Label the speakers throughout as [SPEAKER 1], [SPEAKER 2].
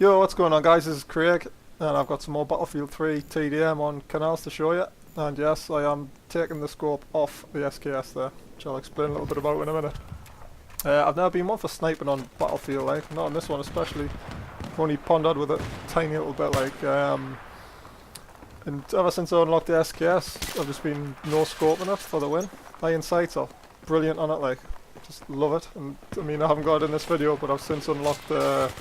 [SPEAKER 1] Yo, what's going on guys, this is Craig and I've got some more Battlefield 3 TDM on Canals to show you. And yes, I am taking the scope off the SKS there, which I'll explain a little bit about in a minute. I've never been one for sniping on Battlefield, like, not on this one especially. I've only pondered with it a tiny little bit, like, and ever since I unlocked the SKS, I've just been no-scoping it for the win. Iron sights are brilliant on it, like, just love it. And I mean, I haven't got it in this video, but I've since unlocked the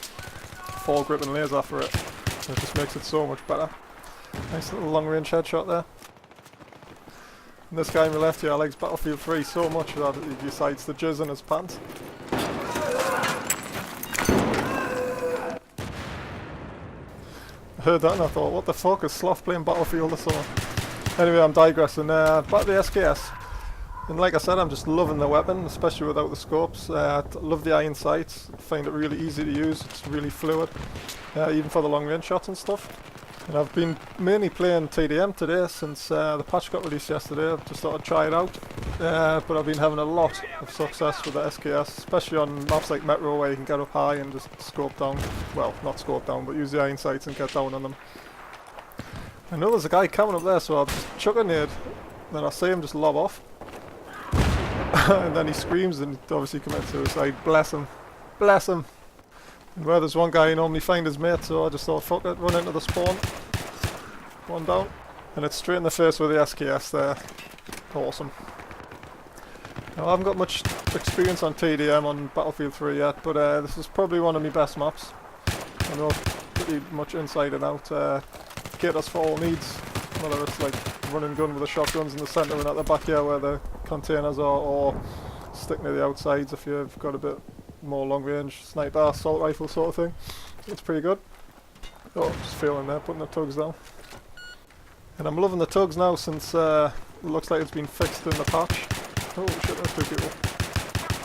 [SPEAKER 1] foregrip and laser for it. It just makes it so much better. Nice little long range headshot there. And this guy on the left here likes Battlefield 3 so much that he decides to jizz in his pants. I heard that and I thought, what the fuck, is Sloth playing Battlefield or something? Anyway, I'm digressing. Back to the SKS. And like I said, I'm just loving the weapon, especially without the scopes. I love the iron sights, find it really easy to use, it's really fluid, even for the long range shots and stuff. And I've been mainly playing TDM today since the patch got released yesterday. I've just thought I'd try it out, but I've been having a lot of success with the SKS, especially on maps like Metro where you can get up high and just scope down, well, not scope down, but use the iron sights and get down on them. I know there's a guy coming up there, so I'll just chuck a nade, then I see him just lob off. And then he screams and obviously commits suicide. Bless him. Bless him. And where there's one guy, you normally find his mate, so I just thought, fuck it, run into the spawn. One down. And it's straight in the face with the SKS there. Awesome. Now, I haven't got much experience on TDM on Battlefield 3 yet, but this is probably one of my best maps. I know pretty much inside and out. Caters for all needs. Whether it's like run and gun with the shotguns in the centre and at the back here where the containers are, or stick near the outsides if you've got a bit more long range sniper, assault rifle sort of thing. It's pretty good. Oh, just failing there, putting the TUGS down. And I'm loving the TUGS now since it looks like it's been fixed in the patch. Oh shit, there's two people.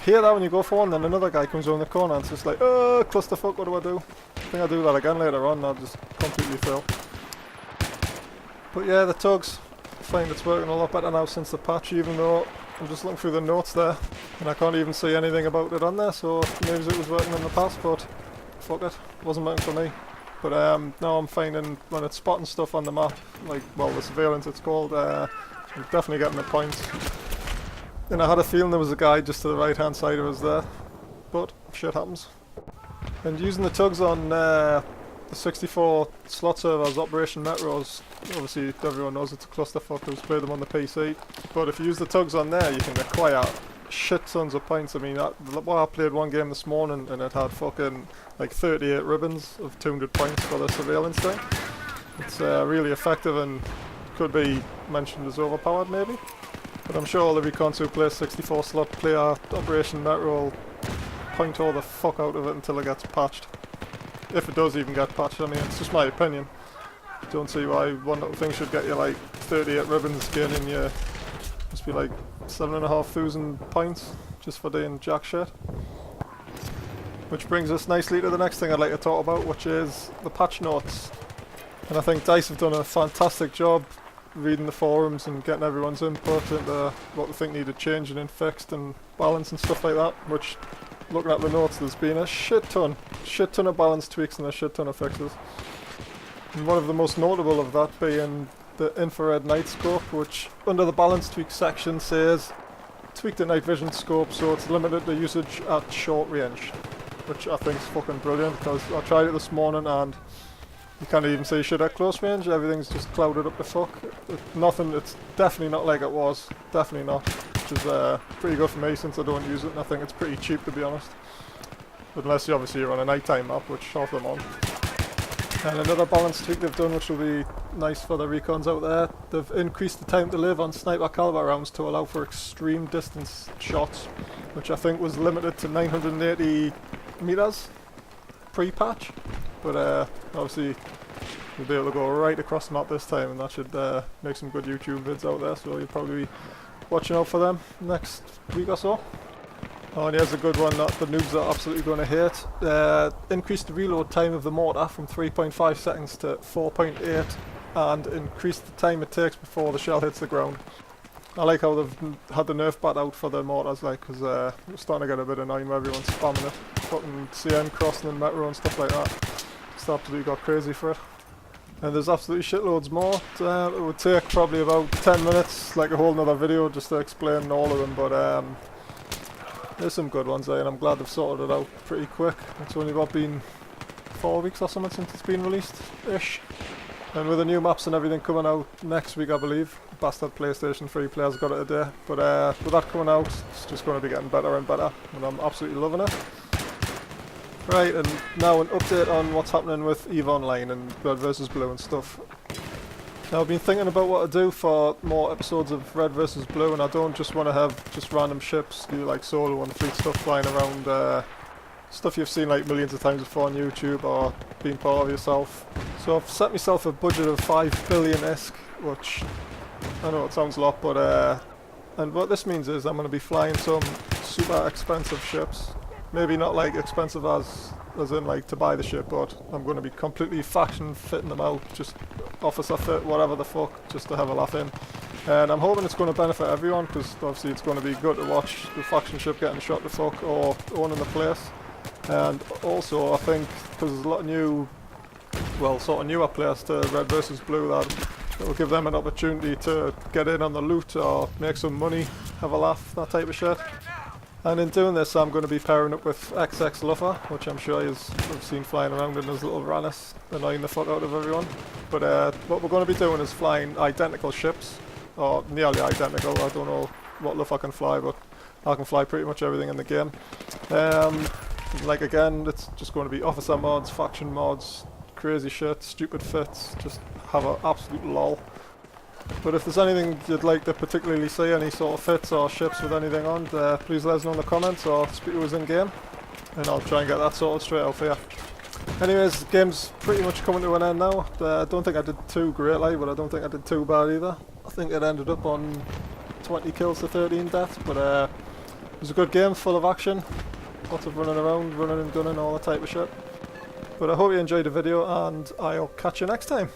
[SPEAKER 1] Hear that when you go for one, then another guy comes around the corner and it's just like, oh, clusterfuck, what do? I think I'll do that again later on, I'll just completely fail. But yeah, the TUGS, I find it's working a lot better now since the patch, even though I'm just looking through the notes there and I can't even see anything about it on there, so maybe it was working in the past, but fuck it, wasn't working for me. But now I'm finding when it's spotting stuff on the map, like, well, the surveillance it's called, I'm definitely getting the points. And I had a feeling there was a guy just to the right hand side of us there, but shit happens. And using the TUGS on the 64 slot servers, Operation Metros, obviously everyone knows it's a clusterfuck who's played them on the PC, but if you use the TUGS on there you can acquire shit tons of points. I mean, I played one game this morning and it had fucking like 38 ribbons of 200 points for the surveillance thing. It's really effective and could be mentioned as overpowered maybe, but I'm sure all the recons who play 64 slot player Operation Metro will point all the fuck out of it until it gets patched. If it does even get patched, I mean, it's just my opinion. Don't see why one little thing should get you like 38 ribbons gaining you, must be like 7,500 points just for doing jack shit. Which brings us nicely to the next thing I'd like to talk about, which is the patch notes. And I think DICE have done a fantastic job reading the forums and getting everyone's input into what they think needed changing and fixed and balance and stuff like that, which, looking at the notes, there's been a shit ton of balance tweaks and a shit ton of fixes. And one of the most notable of that being the infrared night scope, which under the balance tweak section says tweak the night vision scope so it's limited to usage at short range, which I think is fucking brilliant because I tried it this morning and you can't even see shit at close range, everything's just clouded up the fuck. It's definitely not like it was, definitely not. Which is pretty good for me since I don't use it and I think it's pretty cheap to be honest. Unless you're on a nighttime map, which half them on. And another balance tweak they've done which will be nice for the recons out there, they've increased the time to live on sniper caliber rounds to allow for extreme distance shots, which I think was limited to 980 meters pre-patch. But obviously you'll be able to go right across the map this time and that should make some good YouTube vids out there, so you'll probably be watching out for them next week or so. Oh, and here's a good one that the noobs are absolutely going to hate. Increase the reload time of the mortar from 3.5 seconds to 4.8 and increase the time it takes before the shell hits the ground. I like how they've had the nerf bat out for the mortars, like, because it's starting to get a bit annoying where everyone's spamming it. Fucking CN crossing and Metro and stuff like that. just absolutely got crazy for it. And there's absolutely shitloads more. It would take probably about 10 minutes, like a whole nother video, just to explain all of them, but there's some good ones there, and I'm glad they've sorted it out pretty quick. It's only about been 4 weeks or something since it's been released-ish. And with the new maps and everything coming out next week, I believe. Bastard PlayStation 3 players got it today. But with that coming out, it's just going to be getting better and better, and I'm absolutely loving it. Right, and now an update on what's happening with EVE Online and Red vs Blue and stuff. Now I've been thinking about what to do for more episodes of Red vs Blue, and I don't just want to have just random ships, do like solo and fleet stuff flying around, stuff you've seen like millions of times before on YouTube or been part of yourself. So I've set myself a budget of 5 billion-esque, which I know it sounds a lot, but and what this means is I'm going to be flying some super expensive ships. Maybe not like expensive as in like to buy the ship, but I'm going to be completely faction fitting them out, just officer fit, whatever the fuck, just to have a laugh in. And I'm hoping it's going to benefit everyone, because obviously it's going to be good to watch the faction ship getting shot to fuck or owning the place. And also I think because there's a lot of new, well, sort of newer players to Red vs Blue, that will give them an opportunity to get in on the loot or make some money, have a laugh, that type of shit. And in doing this, I'm going to be pairing up with XX Luffer, which I'm sure you've seen flying around in his little Rannis, annoying the fuck out of everyone. But what we're going to be doing is flying identical ships, or nearly identical. I don't know what Luffer can fly, but I can fly pretty much everything in the game. Like again, it's just going to be officer mods, faction mods, crazy shit, stupid fits, just have an absolute lol. But if there's anything you'd like to particularly see, any sort of fits or ships with anything on, please let us know in the comments or speak to us in game, and I'll try and get that sorted straight out for you. Anyways, the game's pretty much coming to an end now. I don't think I did too greatly, but I don't think I did too bad either. I think it ended up on 20 kills to 13 deaths, but it was a good game, full of action, lots of running around, running and gunning, all that type of shit. But I hope you enjoyed the video, and I'll catch you next time.